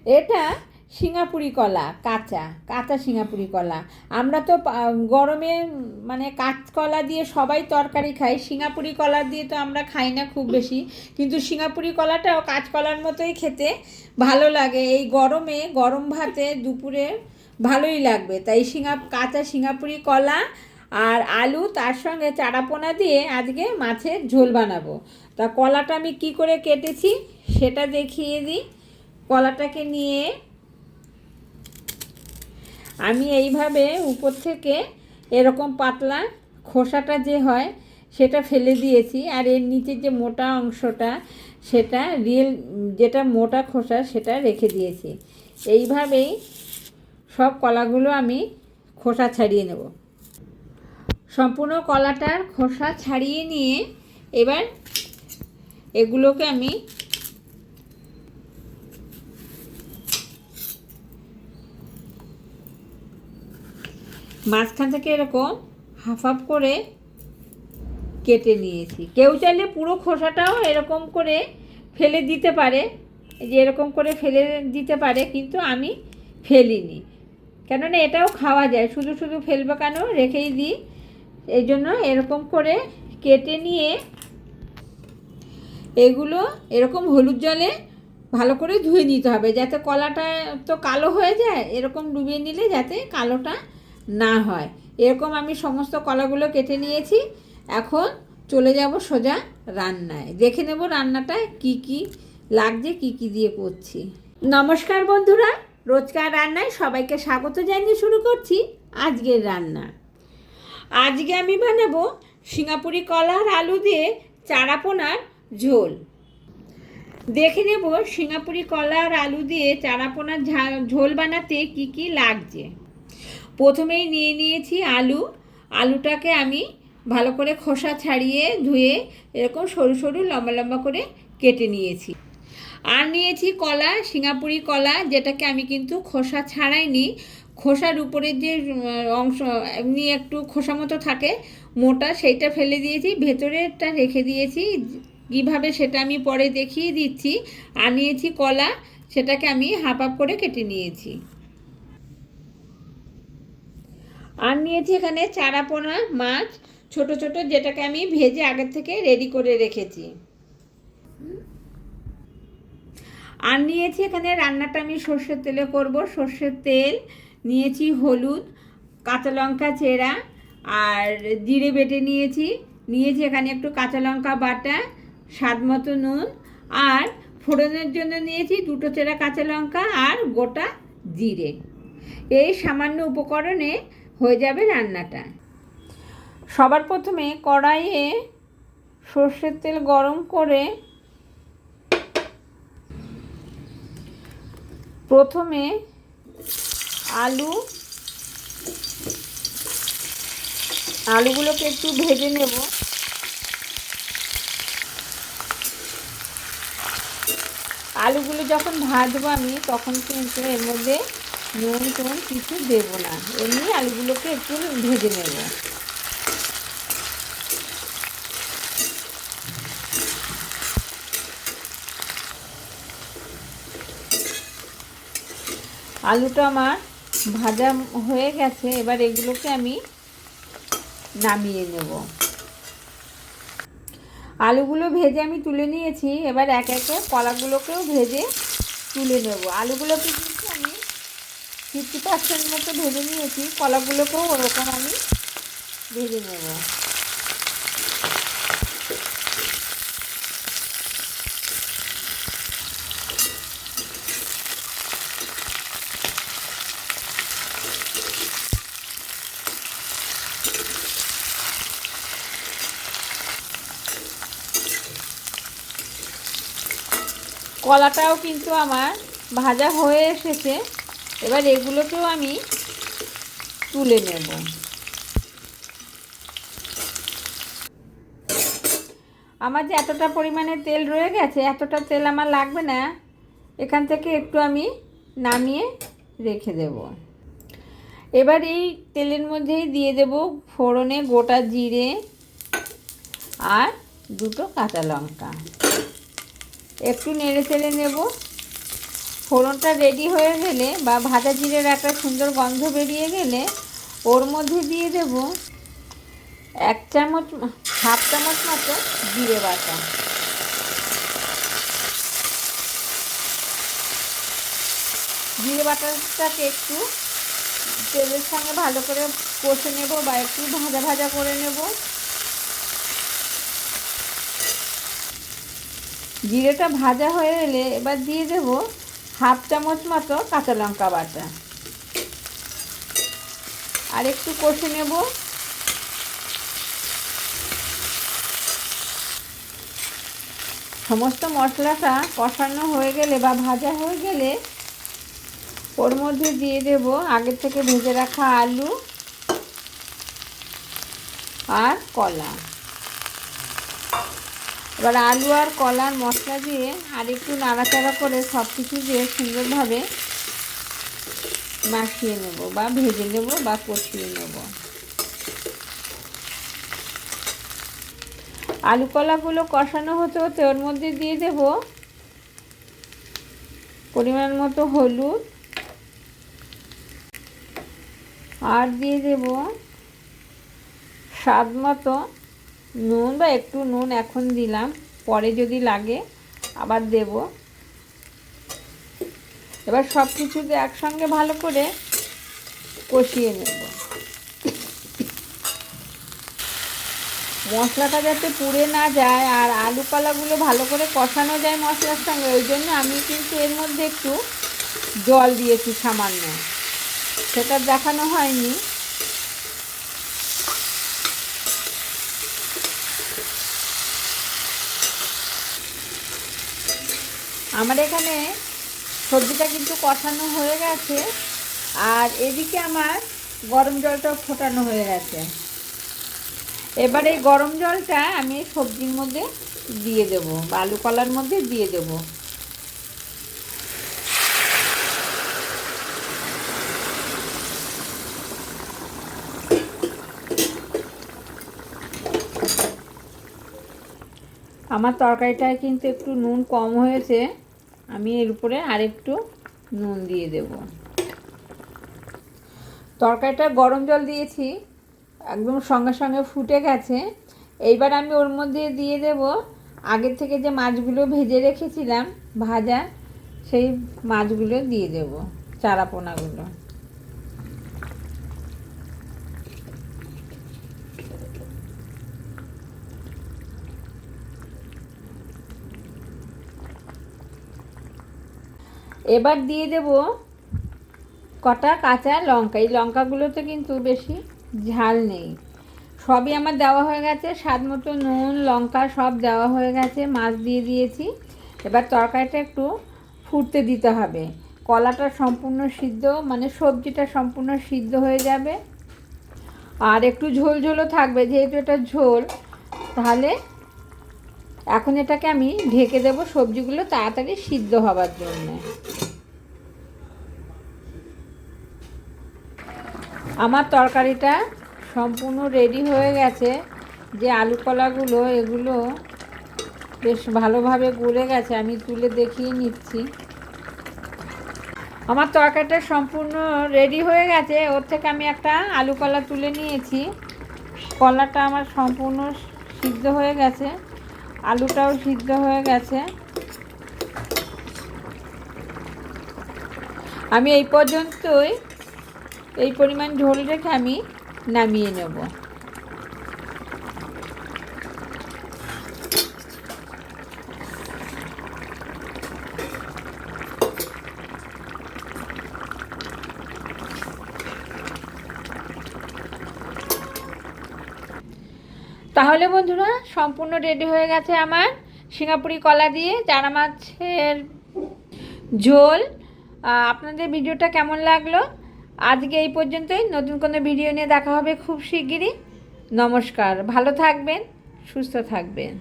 এটা সিঙ্গাপুরি কলা, কাঁচা কাঁচা সিঙ্গাপুরি কলা। আমরা তো গরমে মানে কাঁচকলা দিয়ে সবাই তরকারি খাই, সিঙ্গাপুরি কলা দিয়ে তো আমরা খাই না খুব বেশি, কিন্তু সিঙ্গাপুরি কলাটাও কাঁচকলার মতোই খেতে ভালো লাগে। এই গরমে গরম ভাতে দুপুরে ভালোই লাগবে। তাই কাঁচা সিঙ্গাপুরি কলা আর আলু, তার সঙ্গে চারাপোনা দিয়ে আজকে মাছের ঝোল বানাবো। তা কলাটা আমি কি করে কেটেছি সেটা দেখিয়ে দিই। কলাটাকে নিয়ে আমি এইভাবে উপর থেকে এরকম পাতলা খোসাটা যে হয় সেটা ফেলে দিয়েছি, আর এর নিচে যে মোটা অংশটা সেটা যেটা মোটা খোসা সেটা রেখে দিয়েছি। এইভাবেই সব কলাগুলো আমি খোসা ছাড়িয়ে নেব। সম্পূর্ণ কলাটার খোসা ছাড়িয়ে নিয়ে এবার এগুলোকে আমি মাঝখান থেকে এরকম হাফ হাফ করে কেটে নিয়েছি। কেউ চাইলে পুরো খোসাটাও এরকম করে ফেলে দিতে পারে, যে এরকম করে ফেলে দিতে পারে, কিন্তু আমি ফেলিনি, কেননা এটাও খাওয়া যায়, শুধু শুধু ফেলবো কেন, রেখেই দিই। এই জন্য এরকম করে কেটে নিয়ে এগুলো এরকম হলুদ জলে ভালো করে ধুয়ে নিতে হবে, যাতে কলাটা তো কালো হয়ে যায়, এরকম ডুবিয়ে নিলে যাতে কালোটা না হয়। এরকম আমি সমস্ত কলাগুলো কেটে নিয়েছি। এখন চলে যাব সোজা রান্নায়, দেখে নেব রান্নাটা কি কি লাগছে, কি কি দিয়ে করছি। নমস্কার বন্ধুরা, রোজকার রান্নায় সবাইকে স্বাগত জানিয়ে শুরু করছি আজকের রান্না। আজকে আমি বানাবো সিঙ্গাপুরি কলা আর আলু দিয়ে চারাপোনার ঝোল। দেখে নেব সিঙ্গাপুরি কলা আর আলু দিয়ে চারাপোনার ঝোল বানাতে কি কি লাগছে। প্রথমেই নিয়ে নিয়েছি আলুটাকে আমি ভালো করে খোসা ছাড়িয়ে ধুয়ে এরকম সরু সরু লম্বা লম্বা করে কেটে নিয়েছি। আর নিয়েছি কলা, সিঙ্গাপুরি কলা, যেটাকে আমি কিন্তু খোসা ছাড়াইনি। খোসার উপরের যে অংশ এমনি একটু খোসা মতো থাকে মোটা, সেইটা ফেলে দিয়েছি, ভেতরেরটা রেখে দিয়েছি। কীভাবে সেটা আমি পরে দেখিয়ে দিচ্ছি। আর নিয়েছি কলা, সেটাকে আমি হাফ হাফ করে কেটে নিয়েছি। আর নিয়েছি এখানে চারাপোনা মাছ, ছোট ছোট, যেটাকে আমি ভেজে আগের থেকে রেডি করে রেখেছি। আর নিয়েছি এখানে, রান্নাটা আমি সর্ষের তেলে করব, সর্ষের তেল নিয়েছি, হলুদ, কাঁচা লঙ্কা চেরা আর জিরে বেটে নিয়েছি এখানে একটু কাঁচা লঙ্কা বাটা, স্বাদ মতো নুন, আর ফোড়নের জন্য নিয়েছি দুটো চেরা কাঁচা লঙ্কা আর গোটা জিরে। এই সামান্য উপকরণে হয়ে যাবে রান্নাটা। সবার প্রথমে কড়াইয়ে সর্ষের তেল গরম করে প্রথমে আলুগুলোকে একটু ভেজে নেব। আলুগুলো যখন ভাজবো আমি, তখন কিন্তু এর মধ্যে নুন টুন কিছু দেবো না, এমনি আলুগুলোকে একটু ভেজে নেব। আলুটা আমার ভাজা হয়ে গেছে, এবার এগুলোকে আমি নামিয়ে নেব। আলুগুলো ভেজে আমি তুলে নিয়েছি, এবার এক একে কলাগুলোকেও ভেজে তুলে নেব। আলুগুলোকে কিন্তু আমি 50% মতো ভেজে নিয়েছি, কলাগুলোকেও ওরকম আমি ভেজে নেব। কলাটাও কিন্তু আমার ভাজা হয়ে এসেছে, এবার এগুলোকেও আমি তুলে নেব। আমার যে এতটা পরিমাণে তেল রয়ে গেছে, এতটা তেল আমার লাগবে না, এখান থেকে একটু আমি নামিয়ে রেখে দেব। এবার এই তেলের মধ্যেই দিয়ে দেব ফোড়নে গোটা জিরে আর দুটো কাঁচা লঙ্কা, একটু নেড়ে চেড়ে নেব। ফোড়নটা রেডি হয়ে গেলে বা ভাজা জিরের একটা সুন্দর গন্ধ বেরিয়ে গেলে ওর মধ্যে দিয়ে দেব 1 চামচ, হাফ চামচ মতো জিরে বাটা। জিরে বাটাটাকে একটু তেলের সঙ্গে ভালো করে কষে নেব বা একটু ভাজা ভাজা করে নেব। জিরেটা ভাজা হয়ে এলে এবার দিয়ে দেব হাফ চামচ মতো কাঁচা লঙ্কা বাটা, আর একটু কষে নেব। সমস্ত মশলাটা কষানো হয়ে গেলে বা ভাজা হয়ে গেলে ওর মধ্যে দিয়ে দেব আগে থেকে ভেজে রাখা আলু আর কলা। এবার আলু আর কলার মশলা দিয়ে আর একটু নাড়াচাড়া করে সব কিছু দিয়ে সুন্দরভাবে মাখিয়ে নেব বা ভেজে নেব বা কষিয়ে নেব। আলু কলাগুলো কষানো হতে হতে ওর মধ্যে দিয়ে দেব পরিমাণ মতো হলুদ, আর দিয়ে দেব স্বাদ মতো নুন বা একটু নুন এখন দিলাম, পরে যদি লাগে আবার দেব। এবার সব কিছু একসঙ্গে ভালো করে কষিয়ে নেব। মশলাটা যাতে পুড়ে না যায় আর আলু কলাগুলো ভালো করে কষানো যায় মশলার সঙ্গে, ওই জন্য আমি কিন্তু এর মধ্যে একটু জল দিয়েছি সামান্য, সেটা দেখানো হয়নি। আমার এখানে সবজিটা কিন্তু কষানো হয়ে গেছে, আর এদিকে আমার গরম জলটা ফোটানো হয়ে গেছে। এবার এই গরম জলটা আমি সবজির মধ্যে দিয়ে দেব বা আলু কলার মধ্যে দিয়ে দেব। আমার তরকারিটায় কিন্তু একটু নুন কম হয়েছে, আমি এর উপরে আরেকটু নুন দিয়ে দেব। তরকারিটা গরম জল দিয়েছি, একদম সঙ্গে সঙ্গে ফুটে গেছে। এইবার আমি ওর মধ্যে দিয়ে দেব আগের থেকে যে মাছগুলো ভেজে রেখেছিলাম ভাজা, সেই মাছগুলো দিয়ে দেব, চারাপোনাগুলো। এবার দিয়ে দেব কটা কাঁচা লঙ্কা। এই লঙ্কাগুলোতে কিন্তু বেশি ঝাল নেই, সবই আমার দেওয়া হয়ে গেছে। স্বাদ মতো নুন লঙ্কা সব দেওয়া হয়ে গেছে, মাছ দিয়ে দিয়েছি। এবার তরকারিটা একটু ফুটতে দিতে হবে, কলাটা সম্পূর্ণ সিদ্ধ, মানে সবজিটা সম্পূর্ণ সিদ্ধ হয়ে যাবে, আর একটু ঝোল ঝোলও থাকবে, যেহেতু এটা ঝোল। তাহলে এখন এটাকে আমি ঢেকে দেব সবজিগুলো তাড়াতাড়ি সিদ্ধ হবার জন্য। আমার তরকারিটা সম্পূর্ণ রেডি হয়ে গেছে। যে আলু কলাগুলো এগুলো বেশ ভালোভাবে গলে গেছে, আমি তুলে দেখিয়ে নিচ্ছি। আমার তরকারিটা সম্পূর্ণ রেডি হয়ে গেছে, ওর থেকে আমি একটা আলু কলা তুলে নিয়েছি। কলাটা আমার সম্পূর্ণ সিদ্ধ হয়ে গেছে, আলুটাও সিদ্ধ হয়ে গেছে। আমি এই পর্যন্তই এই পরিমাণ ঝোল রেখে আমি নামিয়ে নেব। তাহলে বন্ধুরা সম্পূর্ণ রেডি হয়ে গেছে আমার সিঙ্গাপুরি কলা দিয়ে চারা মাছের ঝোল। আপনাদের ভিডিওটা কেমন লাগলো? আজকে এই পর্যন্তই, নতুন কোনো ভিডিও নিয়ে দেখা হবে খুব শিগগিরই। নমস্কার, ভালো থাকবেন, সুস্থ থাকবেন।